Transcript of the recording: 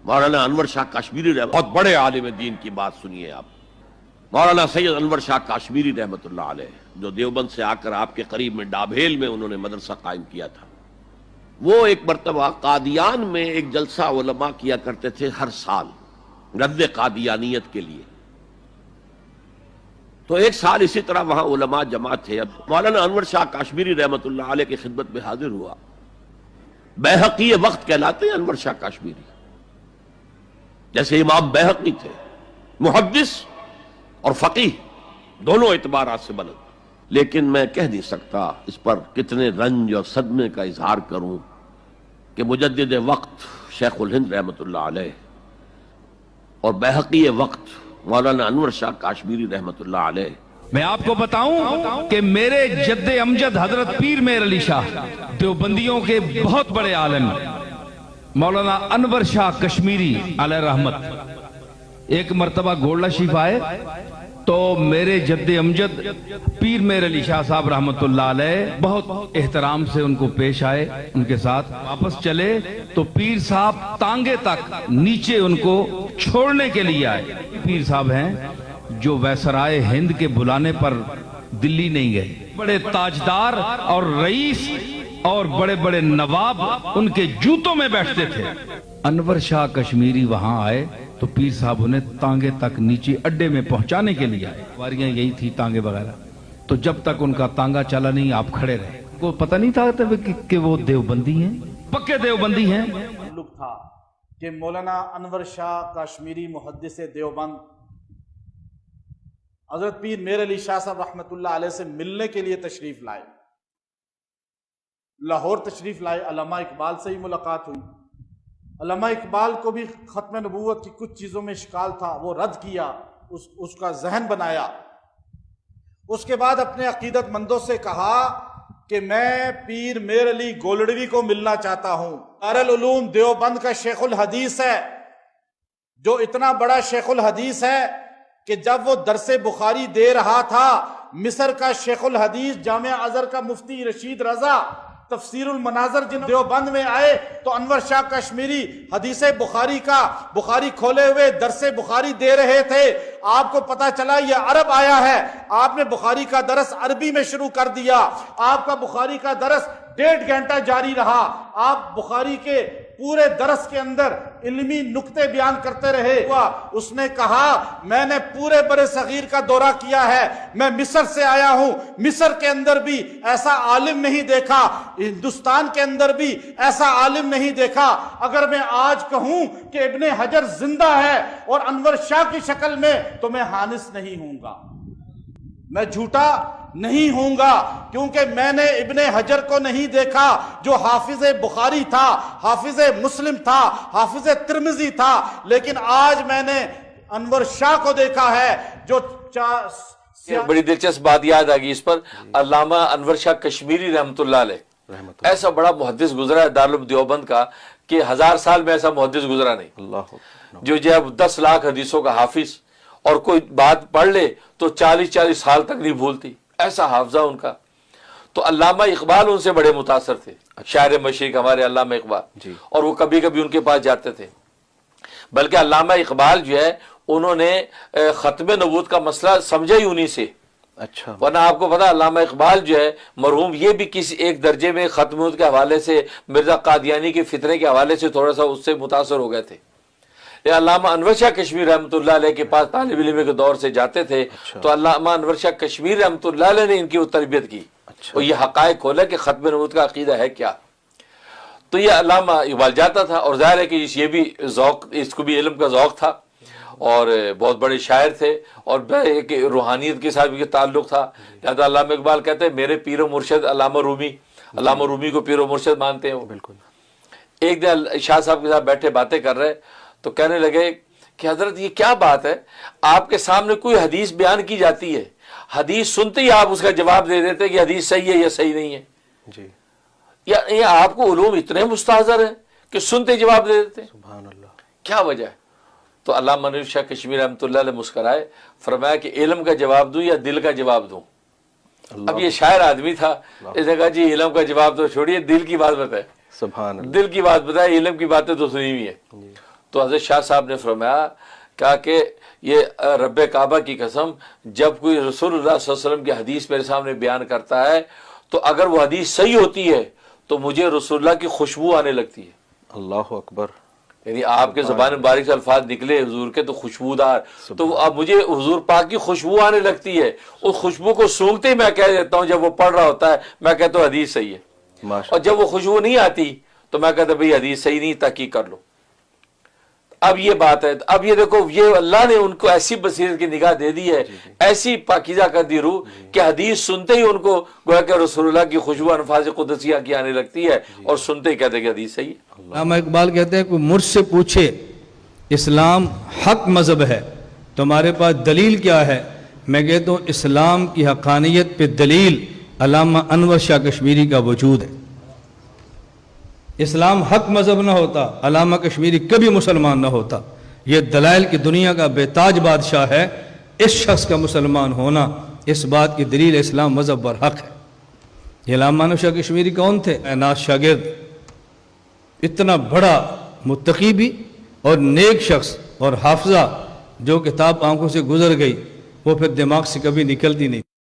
مولانا انور شاہ کاشمیری بہت بڑے عالم دین کی بات سنیے آپ. مولانا سید انور شاہ کاشمیری رحمۃ اللہ علیہ جو دیوبند سے آ کر آپ کے قریب میں ڈابھیل میں انہوں نے مدرسہ قائم کیا تھا. وہ ایک مرتبہ قادیان میں ایک جلسہ علماء کیا کرتے تھے ہر سال رد قادیانیت کے لیے. تو ایک سال اسی طرح وہاں علماء جمع تھے. اب مولانا انور شاہ کاشمیری رحمۃ اللہ علیہ کی خدمت میں حاضر ہوا. بیہقی وقت کہلاتے ہیں انور شاہ کاشمیری، جیسے امام بیہقی تھے، محدث اور فقیہ دونوں اعتبارات سے بلند. لیکن میں کہہ نہیں سکتا اس پر کتنے رنج اور صدمے کا اظہار کروں کہ مجدد وقت شیخ الہند رحمۃ اللہ علیہ اور بیہقی وقت مولانا انور شاہ کاشمیری رحمۃ اللہ علیہ. میں آپ کو بتاؤں کہ میرے جد امجد حضرت پیر میر علی شاہ دیوبندیوں کے بہت بڑے عالم مولانا انور شاہ کشمیری علیہ رحمت ایک مرتبہ گولڈا شریف آئے تو میرے جد امجد پیر میر علی شاہ صاحب رحمت اللہ علیہ بہت احترام سے ان کو پیش آئے. ان کے ساتھ واپس چلے تو پیر صاحب تانگے تک نیچے ان کو چھوڑنے کے لیے آئے. پیر صاحب ہیں جو ویسرائے ہند کے بلانے پر دلی نہیں گئے. بڑے تاجدار اور رئیس اور بڑے بڑے نواب ان کے جوتوں میں بیٹھتے تھے. انور شاہ کشمیری وہاں آئے تو پیر صاحب انہیں تانگے تک نیچے اڈے میں پہنچانے کے لیے آئے. واریاں یہی تھی تانگے وغیرہ. تو جب تک ان کا تانگا چلا نہیں آپ کھڑے رہے. کو پتہ نہیں تھا کہ وہ دیوبندی ہیں، پکے دیوبندی ہیں. تعلق تھا کہ مولانا انور شاہ کاشمیری محدث دیوبند حضرت پیر میر علی شاہ صاحب رحمۃ اللہ علیہ سے ملنے کے لیے تشریف لائے. لاہور تشریف لائے. علامہ اقبال سے ہی ملاقات ہوئی. علامہ اقبال کو بھی ختم نبوت کی کچھ چیزوں میں اشکال تھا، وہ رد کیا، اس کا ذہن بنایا. اس کے بعد اپنے عقیدت مندوں سے کہا کہ میں پیر میر علی گولڑوی کو ملنا چاہتا ہوں. دارالعلوم دیوبند کا شیخ الحدیث ہے، جو اتنا بڑا شیخ الحدیث ہے کہ جب وہ درس بخاری دے رہا تھا مصر کا شیخ الحدیث جامعہ ازہر کا مفتی رشید رضا تفسیر المناظر جن دیوبند میں آئے تو انور شاہ کشمیری حدیث بخاری کا بخاری کھولے ہوئے درس بخاری دے رہے تھے. آپ کو پتا چلا یہ عرب آیا ہے، آپ نے بخاری کا درس عربی میں شروع کر دیا. آپ کا بخاری کا درس 1.5 گھنٹہ جاری رہا. آپ بخاری کے پورے درس کے اندر علمی نکتے بیان کرتے رہے. اس نے کہا میں نے پورے برِ صغیر کا دورہ کیا ہے، میں مصر سے آیا ہوں، مصر کے اندر بھی ایسا عالم نہیں دیکھا، ہندوستان کے اندر بھی ایسا عالم نہیں دیکھا. اگر میں آج کہوں کہ ابن حجر زندہ ہے اور انور شاہ کی شکل میں تو میں حانث نہیں ہوں گا، میں جھوٹا نہیں ہوں گا، کیونکہ میں نے ابن حجر کو نہیں دیکھا جو حافظ بخاری تھا، حافظ مسلم تھا، حافظ ترمذی تھا، لیکن آج میں نے انور شاہ کو دیکھا ہے جو بڑی دلچسپ بات یاد آ گئی اس پر. علامہ انور شاہ کشمیری رحمۃ اللہ علیہ ایسا بڑا محدث گزرا ہے دارالعلوم دیوبند کا کہ 1000 سال میں ایسا محدث گزرا نہیں جو جب 10 لاکھ حدیثوں کا حافظ اور کوئی بات پڑھ لے تو 40 سال تک نہیں بھولتی، ایسا حافظہ ان کا. تو علامہ اقبال ان سے بڑے متاثر تھے، شاعر مشرق ہمارے علامہ اقبال، اور وہ کبھی کبھی ان کے پاس جاتے تھے. بلکہ علامہ اقبال جو ہے انہوں نے ختم نبوت کا مسئلہ سمجھا ہی انہی سے. اچھا، ورنہ آپ کو پتا علامہ اقبال جو ہے مرحوم یہ بھی کسی ایک درجے میں ختم نبوت کے حوالے سے مرزا قادیانی کے فتنے کے حوالے سے تھوڑا سا اس سے متاثر ہو گئے تھے. علامہ انور شاہ کشمیر رحمۃ اللہ علیہ کے پاس طالب علم کے دور سے جاتے تھے تو علامہ انور شاہ کشمیر رحمۃ اللہ علیہ نے ان کی تربیت کی اور یہ حقائق کھولا کہ ختم نبوت کا عقیدہ ہے کیا. تو یہ علامہ اقبال جاتا تھا اور ظاہر ہے کہ یہ بھی ذوق، اس کو بھی علم کا ذوق تھا اور بہت بڑے شاعر تھے اور ایک روحانیت کے ساتھ بھی تعلق تھا. لہٰذا علامہ اقبال کہتے ہیں میرے پیر و مرشد علامہ رومی کو پیر و مرشد مانتے ہیں وہ. بالکل. ایک دن شاہ صاحب کے ساتھ بیٹھے باتیں کر رہے تو کہنے لگے کہ حضرت یہ کیا بات ہے، آپ کے سامنے کوئی حدیث بیان کی جاتی ہے، حدیث سنتے ہی آپ اس کا جواب دے دیتے کہ حدیث صحیح ہے یا صحیح نہیں ہے. جی، یا آپ کو علوم اتنے مستحضر ہیں کہ سنتے جواب دے دیتے. سبحان اللہ، کیا وجہ ہے؟ تو علامہ انور شاہ کشمیر رحمۃ اللہ علیہ مسکرائے، فرمایا کہ علم کا جواب دوں یا دل کا جواب دوں. اب یہ شاعر آدمی تھا، اس نے کہا جی علم کا جواب تو چھوڑیے، دل کی بات بتائے. سبحان اللہ، دل کی بات بتائے، علم کی باتیں تو سنی ہوئی ہے. تو حضرت شاہ صاحب نے فرمایا کہا کہ یہ رب کعبہ کی قسم جب کوئی رسول اللہ صلی اللہ علیہ وسلم کی حدیث میرے سامنے بیان کرتا ہے تو اگر وہ حدیث صحیح ہوتی ہے تو مجھے رسول اللہ کی خوشبو آنے لگتی ہے. اللہ اکبر. یعنی آپ کے زبان مبارک سے الفاظ نکلے حضور کے تو خوشبودار، تو اب مجھے حضور پاک کی خوشبو آنے لگتی ہے. اس خوشبو کو سونگتے ہی میں کہہ دیتا ہوں، جب وہ پڑھ رہا ہوتا ہے میں کہتا ہوں حدیث صحیح ہے، اور جب وہ خوشبو نہیں آتی تو میں کہتا بھئی حدیث صحیح نہیں، تحقیق کر لو. اب یہ بات ہے، اب یہ دیکھو یہ اللہ نے ان کو ایسی بصیرت کی نگاہ دے دی ہے، ایسی پاکیزہ کر دی روح کہ حدیث سنتے ہی ان کو گویا کہ رسول اللہ کی خوشبو انفاظ قدسیہ کی آنے لگتی ہے، اور سنتے ہی کہتے کہ حدیث صحیح ہے. علامہ اقبال کہتے ہیں کہ مجھ سے پوچھے اسلام حق مذہب ہے تمہارے پاس دلیل کیا ہے، میں کہتا ہوں اسلام کی حقانیت پہ دلیل علامہ انور شاہ کشمیری کا وجود ہے. اسلام حق مذہب نہ ہوتا علامہ کشمیری کبھی مسلمان نہ ہوتا. یہ دلائل کی دنیا کا بے تاج بادشاہ ہے. اس شخص کا مسلمان ہونا اس بات کی دلیل اسلام مذہب پر حق ہے. یہ علامہ انور شاہ کشمیری کون تھے؟ اعناص شاگرد، اتنا بڑا متقی بھی اور نیک شخص اور حافظہ، جو کتاب آنکھوں سے گزر گئی وہ پھر دماغ سے کبھی نکلتی نہیں.